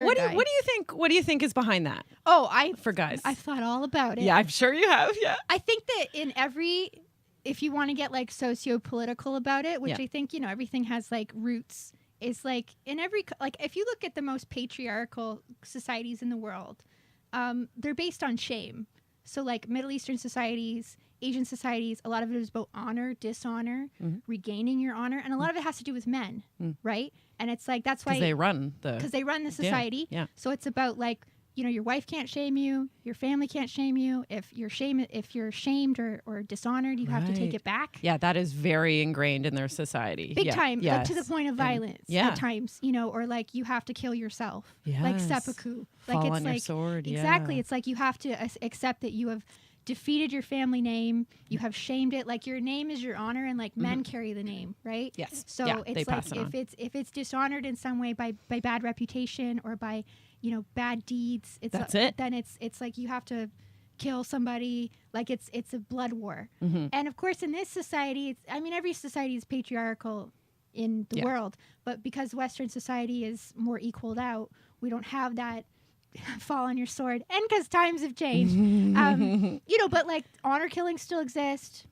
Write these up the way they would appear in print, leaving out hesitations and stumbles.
What do you think? What do you think is behind that? For guys, I've thought all about it. Yeah, I'm sure you have. Yeah, I think that if you want to get like socio-political about it, which I think everything has like roots, is like in every like if you look at the most patriarchal societies in the world, they're based on shame. So like Middle Eastern societies, Asian societies, a lot of it is about honor, dishonor, regaining your honor, and a lot of it has to do with men, right? And it's like that's why because they run the society. Yeah. So it's about like your wife can't shame you, your family can't shame you. If you're shamed or dishonored, you have to take it back. Yeah, that is very ingrained in their society. Big time, like to the point of violence at times, or like you have to kill yourself, like seppuku. Fall like on your sword. Exactly. Yeah. It's like you have to accept that you have defeated your family name, you have shamed it, like your name is your honor, and like men carry the name, right? Yes. So it's like if it's dishonored in some way by bad reputation or by bad deeds, then it's like you have to kill somebody, like it's a blood war. And of course in this society, every society is patriarchal in the world, but because Western society is more equaled out, we don't have that fall on your sword, and because times have changed, but like honor killings still exist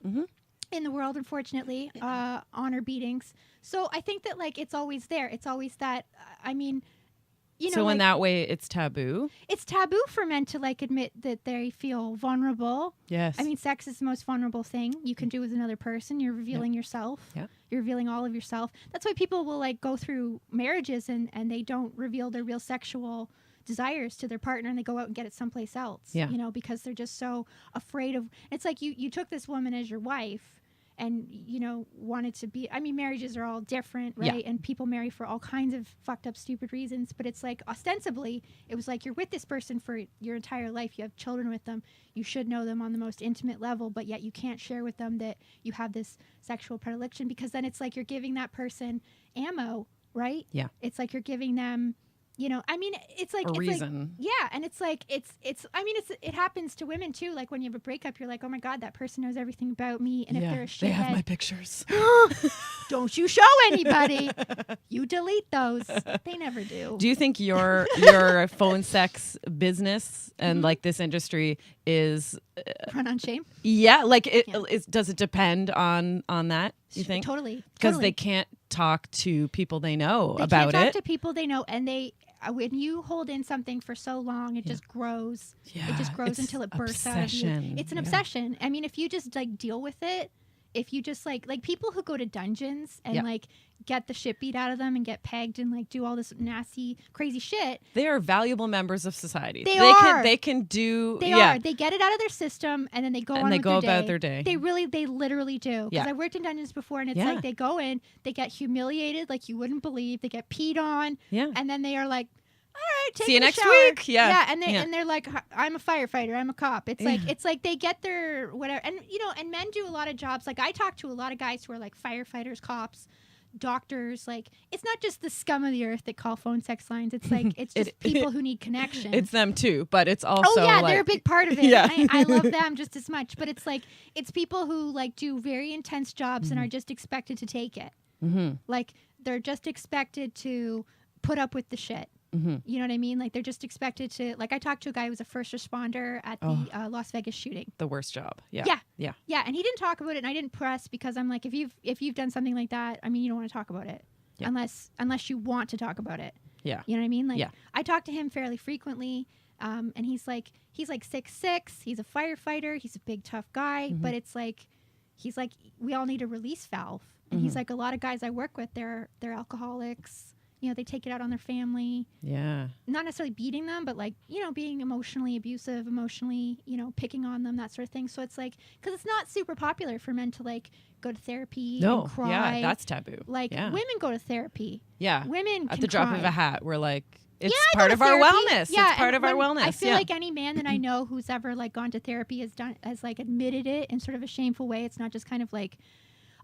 in the world, unfortunately, honor beatings. So I think that like it's always there. It's always that. So in that way, it's taboo. It's taboo for men to like admit that they feel vulnerable. Yes. Sex is the most vulnerable thing you can do with another person. You're revealing yourself. Yeah. You're revealing all of yourself. That's why people will like go through marriages and they don't reveal their real sexual desires to their partner, and they go out and get it someplace else. Yeah. Because they're just so afraid of. It's like you took this woman as your wife, and wanted to be. Marriages are all different, right? Yeah. And people marry for all kinds of fucked up, stupid reasons. But it's like ostensibly, it was like you're with this person for your entire life. You have children with them. You should know them on the most intimate level, but yet you can't share with them that you have this sexual predilection, because then it's like you're giving that person ammo, right? Yeah. It's like you're giving them. It's like a reason. Like, yeah, and it's like it happens to women too. Like when you have a breakup, you're like, oh my god, that person knows everything about me, and if they're a shithead, they have my pictures. Don't you show anybody. You delete those. They never do. Do you think your phone sex business and like this industry is run on shame? Yeah, like does it depend on that? You think? Totally. Because they can't talk to people they know about it. They can't talk to people they know, and when you hold in something for so long, it just grows. Yeah, it just grows until it bursts out of you. It's an obsession. If you just like deal with it, if you just like people who go to dungeons and like get the shit beat out of them and get pegged and like do all this nasty, crazy shit. They are valuable members of society. They are. They can do. They are. They get it out of their system and then they go on. And they go about their day. They literally do. Because I worked in dungeons before, and it's like they go in, they get humiliated like you wouldn't believe. They get peed on. Yeah. And then they are like, all right, see you next shower. week. Yeah. Yeah. And they're like, I'm a firefighter. I'm a cop. It's like they get their whatever. And and men do a lot of jobs. Like I talk to a lot of guys who are like firefighters, cops, doctors. Like it's not just the scum of the earth that call phone sex lines. It's like it's just people who need connection. It's them too, but it's also they're a big part of it. Yeah. I love them just as much. But it's like it's people who like do very intense jobs and are just expected to take it. Like they're just expected to put up with the shit. You know what I mean? Like they're just expected to. Like I talked to a guy who was a first responder at the Las Vegas shooting. The worst job. Yeah. And he didn't talk about it, and I didn't press because I'm like, if you've done something like that, you don't want to talk about it unless you want to talk about it. Yeah. You know what I mean? Like I talk to him fairly frequently, and he's like 6'6". He's a firefighter. He's a big tough guy, but it's like he's like we all need a release valve, and he's like a lot of guys I work with, they're alcoholics. They take it out on their family. Yeah. Not necessarily beating them, but like, being emotionally abusive, picking on them, that sort of thing. So it's like, because it's not super popular for men to like go to therapy and cry. Yeah, that's taboo. Like women go to therapy. Yeah. Women at the drop cry. Of a hat, we're like, it's part of our wellness. Yeah, it's part of our wellness. I feel like any man that I know who's ever like gone to therapy has like admitted it in sort of a shameful way. It's not just kind of like,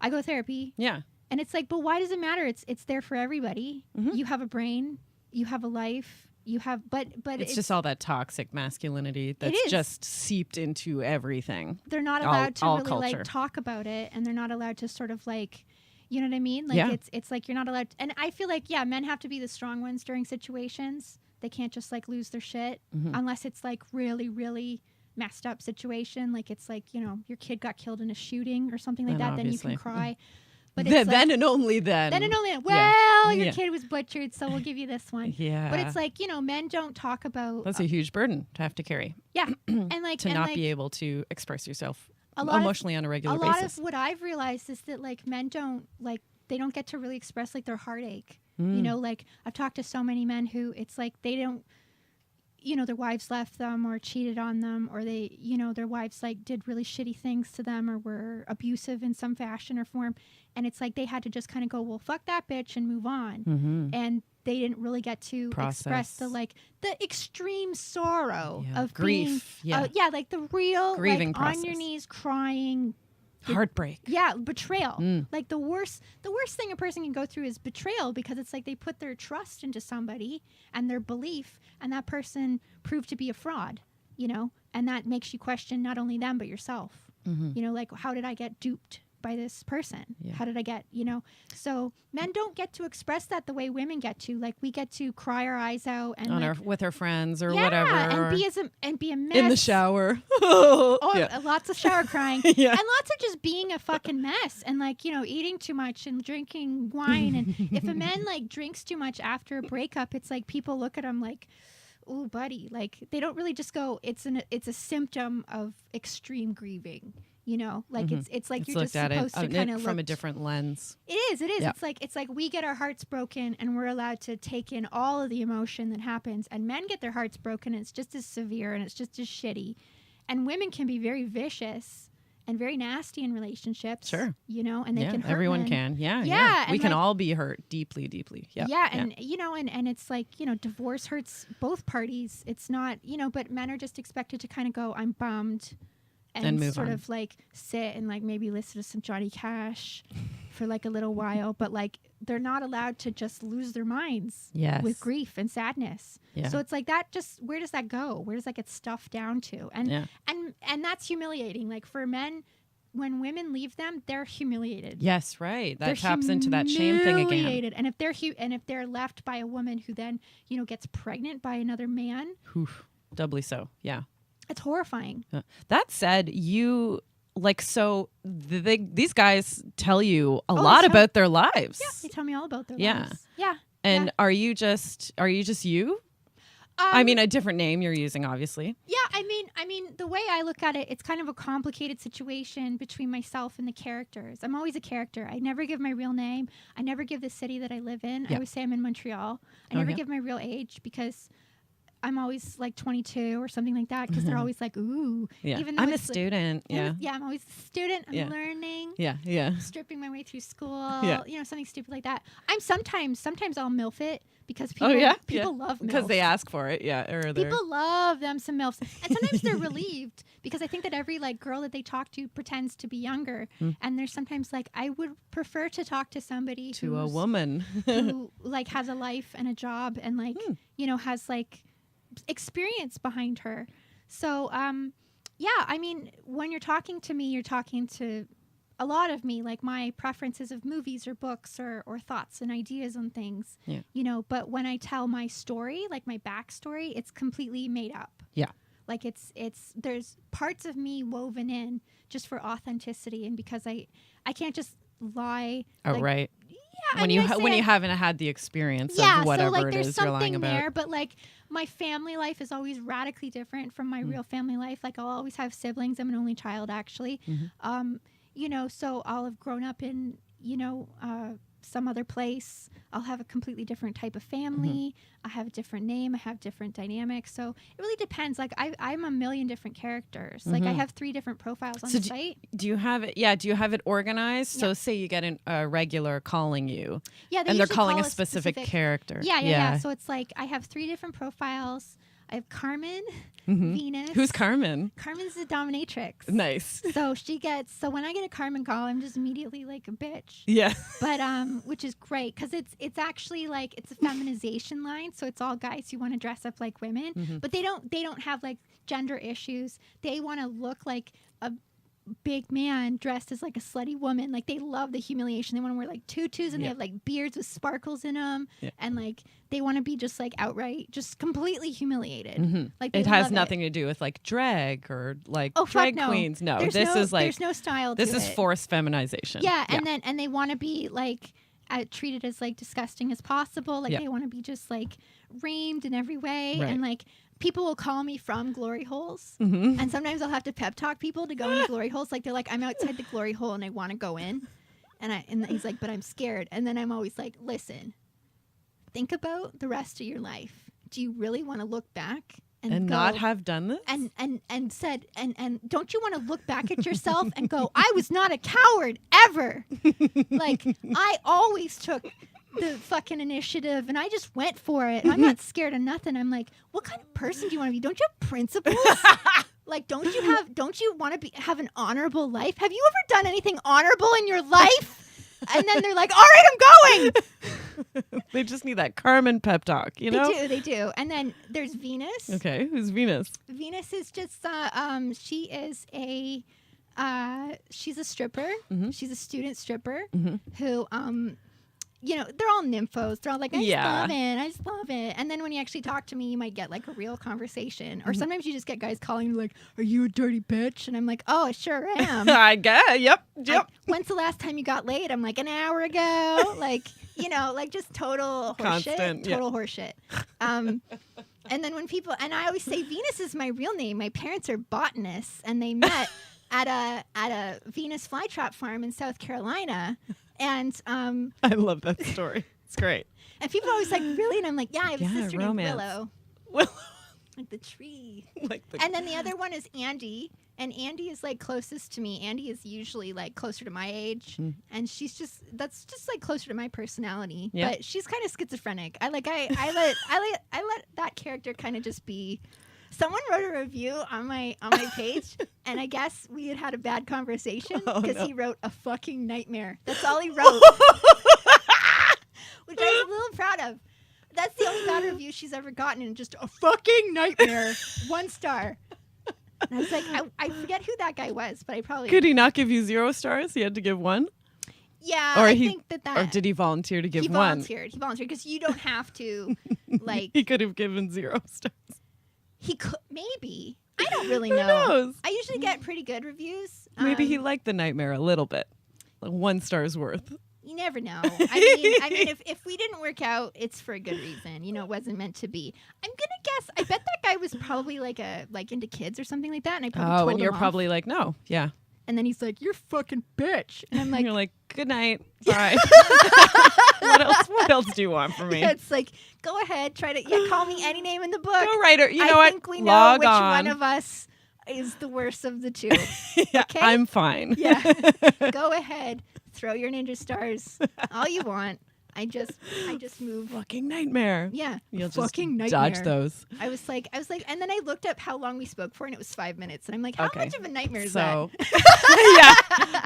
I go to therapy. Yeah. And it's like, but why does it matter? It's there for everybody. You have a brain, you have a life, you have, but it's just all that toxic masculinity that's just seeped into everything. They're not allowed to really culture. Like talk about it, and they're not allowed to sort of like, you know what I mean? Like it's like you're not allowed. And I feel like men have to be the strong ones during situations. They can't just like lose their shit unless it's like really, really messed up situation. Like it's like, you know, your kid got killed in a shooting or something like that. Then you can cry. But it's then and only then. Then and only then. Well, your kid was butchered, so we'll give you this one. Yeah. But it's like, you know, men don't talk about. That's a huge burden to have to carry. Yeah. And like to not be able to express yourself emotionally on a regular basis. A lot of what I've realized is that like men don't like, they don't get to really express like their heartache. You know, like I've talked to so many men who it's like they don't, you know, their wives left them or cheated on them, or they, you know, their wives like did really shitty things to them or were abusive in some fashion or form. And it's like they had to just kind of go, well, fuck that bitch and move on. And they didn't really get to express the like the extreme sorrow of grief. Being, like the real grieving like process. on your knees crying. Heartbreak. Yeah, betrayal. Like the worst thing a person can go through is betrayal, because it's like they put their trust into somebody and their belief, and that person proved to be a fraud, you know, and that makes you question not only them but yourself. You know, like, how did I get duped by this person? How did I get, you know? So men don't get to express that the way women get to. Like, we get to cry our eyes out and on like, with our friends or whatever, and be a mess in the shower. Lots of shower crying, and lots of just being a fucking mess, and like, you know, eating too much and drinking wine. And if a man like drinks too much after a breakup, it's like people look at him like, "Ooh, buddy," like they don't really just go, it's a symptom of extreme grieving. You know, like it's like you're just supposed to kind of from a different lens. It is. Yep. It's like we get our hearts broken and we're allowed to take in all of the emotion that happens, and men get their hearts broken and it's just as severe and it's just as shitty. And women can be very vicious and very nasty in relationships. Sure. You know, and they can hurt everyone men. can. Yeah. We can like, all be hurt deeply, deeply. Yeah. And you know, and it's like, you know, divorce hurts both parties. It's not, you know, but men are just expected to kind of go, I'm bummed. And move sort of like sit and like maybe listen to some Johnny Cash for like a little while, but like they're not allowed to just lose their minds with grief and sadness. So it's like that, just where does that go? Where does that get stuffed down to? And that's humiliating. Like for men, when women leave them, they're humiliated. Yes, right. That taps into that shame thing again. And if they're left by a woman who then, you know, gets pregnant by another man, doubly so. Yeah. It's horrifying. That said, you like, so these guys tell you a lot about their lives. Yeah, they tell me all about their lives. Yeah. And are you just you? I mean, a different name you're using, obviously. Yeah, I mean, the way I look at it, it's kind of a complicated situation between myself and the characters. I'm always a character. I never give my real name. I never give the city that I live in. I always say I'm in Montreal. I never give my real age, because I'm always like 22 or something like that, because they're always like, ooh. Yeah. Even though I'm a student. I'm always a student. I'm learning. Stripping my way through school. You know, something stupid like that. I'm sometimes I'll MILF it, because people love MILFs. Because they ask for it. People love them some MILFs. And sometimes they're relieved, because I think that every like girl that they talk to pretends to be younger. And there's sometimes like, I would prefer to talk to somebody a woman who like has a life and a job and like, you know, has like experience behind her. So I mean, when you're talking to me, you're talking to a lot of me, like my preferences of movies or books or thoughts and ideas on things, you know. But when I tell my story, like my backstory, it's completely made up. Like it's there's parts of me woven in just for authenticity, and because I can't just lie. Right. When you haven't had the experience of whatever so, like, it is you're lying about. There, but like my family life is always radically different from my real family life. Like I'll always have siblings. I'm an only child, actually. You know, so I'll have grown up in, you know, some other place. I'll have a completely different type of family. I have a different name. I have different dynamics. So it really depends. Like I'm a million different characters. Like I have 3 different profiles on the site. Do you have it? Yeah. Do you have it organized? So say you get a regular calling you. Yeah. And they're calling a specific character. Yeah. So it's like I have 3 different profiles. I have Carmen, Venus. Who's Carmen? Carmen's the dominatrix. Nice. So when I get a Carmen call, I'm just immediately like a bitch. Yeah. But which is great, because it's actually like it's a feminization line, so it's all guys who want to dress up like women, but they don't have like gender issues. They want to look like big man dressed as like a slutty woman. Like they love the humiliation. They want to wear like tutus and they have like beards with sparkles in them. Yeah. And like they want to be just like outright, just completely humiliated. Mm-hmm. Like it has nothing to do with like drag or like drag queens. No, there's no style. This is forced feminization. Yeah, and they want to be like treated as like disgusting as possible. Like they want to be just like reamed in every way, and like. People will call me from glory holes, and sometimes I'll have to pep talk people to go into glory holes. Like they're like, I'm outside the glory hole and I want to go in, and he's like, but I'm scared. And then I'm always like, listen, think about the rest of your life. Do you really want to look back and not have done this? And said and don't you want to look back at yourself and go, I was not a coward ever. Like I always took the fucking initiative and I just went for it. I'm not scared of nothing. I'm like, what kind of person do you want to be? Don't you have principles? Like, don't you want to have an honorable life? Have you ever done anything honorable in your life? And then they're like, all right, I'm going. They just need that Carmen pep talk, you know? They do. And then there's Venus. Okay, who's Venus? Venus is just, she is she's a stripper. She's a student stripper who, you know, they're all nymphos. They're all like, I just love it. And then when you actually talk to me, you might get like a real conversation. Or sometimes you just get guys calling you like, are you a dirty bitch? And I'm like, oh, I sure am. I guess. Yep. When's the last time you got laid? I'm like, an hour ago. Like, you know, like just total horseshit. Total horseshit. And then when people, and I always say Venus is my real name. My parents are botanists and they met at a Venus flytrap farm in South Carolina. And I love that story. It's great. And people are always like, really? And I'm like, yeah, I have a sister named Willow. Like the tree. And then the other one is Andy. And Andy is like closest to me. Andy is usually like closer to my age. And that's just like closer to my personality. Yeah. But she's kind of schizophrenic. I let that character kind of just be. Someone wrote a review on my page, and I guess we had a bad conversation because he wrote a fucking nightmare. That's all he wrote, which I was a little proud of. That's the only bad review she's ever gotten, and just a fucking nightmare, 1 star. And I was like, I forget who that guy was, but I probably could he not give you 0 stars? He had to give 1. Yeah, I think that. Or did he volunteer to give 1? He volunteered because you don't have to like. He could have given 0 stars. He could, maybe. I don't really know. Who knows? I usually get pretty good reviews. Maybe he liked the nightmare a little bit. Like 1 star's worth. You never know. I mean, if we didn't work out, it's for a good reason. You know, it wasn't meant to be. I'm gonna guess. I bet that guy was probably like into kids or something like that. And I probably told and you're him probably off. Like, no, yeah. And then he's like, "You're fucking bitch," and I'm like, "You're like, good night. All right. What else do you want from me?" Yeah, it's like, go ahead, try to call me any name in the book. Go writer. You know I what? think we know which one of us is the worst of the two. Yeah, okay? I'm fine. Yeah. Go ahead, throw your ninja stars all you want. I just move. Fucking nightmare. Yeah. You'll fucking just nightmare. dodge those. I was like, and then I looked up how long we spoke for and it was 5 minutes. And I'm like, how much of a nightmare is that? Yeah.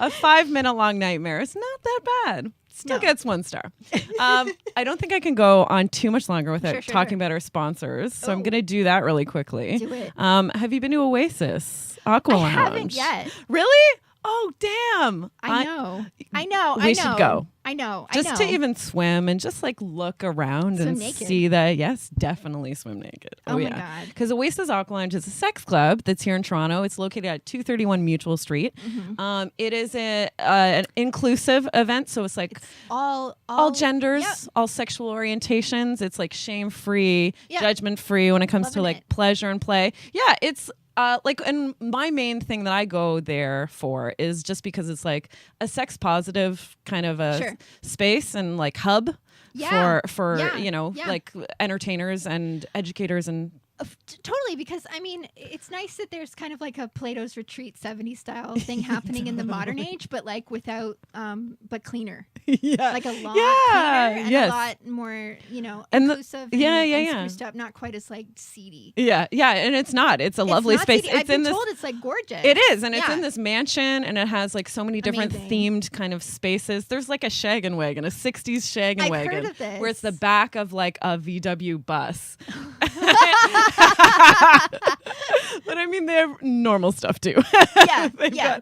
A 5-minute long nightmare. It's not that bad. Still gets 1 star. I don't think I can go on too much longer without talking about our sponsors. So I'm going to do that really quickly. Do it. Have you been to Oasis Aqua Lounge? I haven't yet. Really? Oh, damn. I know. We should go. I know. Just to even swim and just like look around and see that. Yes, definitely swim naked. Oh my God. Because Oasis Aqua Lounge is a sex club that's here in Toronto. It's located at 231 Mutual Street. Mm-hmm. It is an inclusive event. So it's like all genders, all sexual orientations. It's like shame-free, judgment-free when it comes to like pleasure and play. Yeah, it's and my main thing that I go there for is just because it's like a sex positive kind of a space and like hub for like entertainers and educators and totally, because I mean it's nice that there's kind of like a Plato's Retreat 70s style thing happening in the modern age, but like without but cleaner. Yeah. Like a lot cleaner and a lot more, inclusive and spruced up, not quite as like seedy. Yeah, and it's not. It's a lovely space. Seedy. I've been told it's like gorgeous. It is, and it's in this mansion and it has like so many different themed kind of spaces. There's like a shaggin' wagon, a 60s shaggin' wagon. I've heard of this. Where it's the back of like a VW bus. But I mean, they have normal stuff too. Yeah.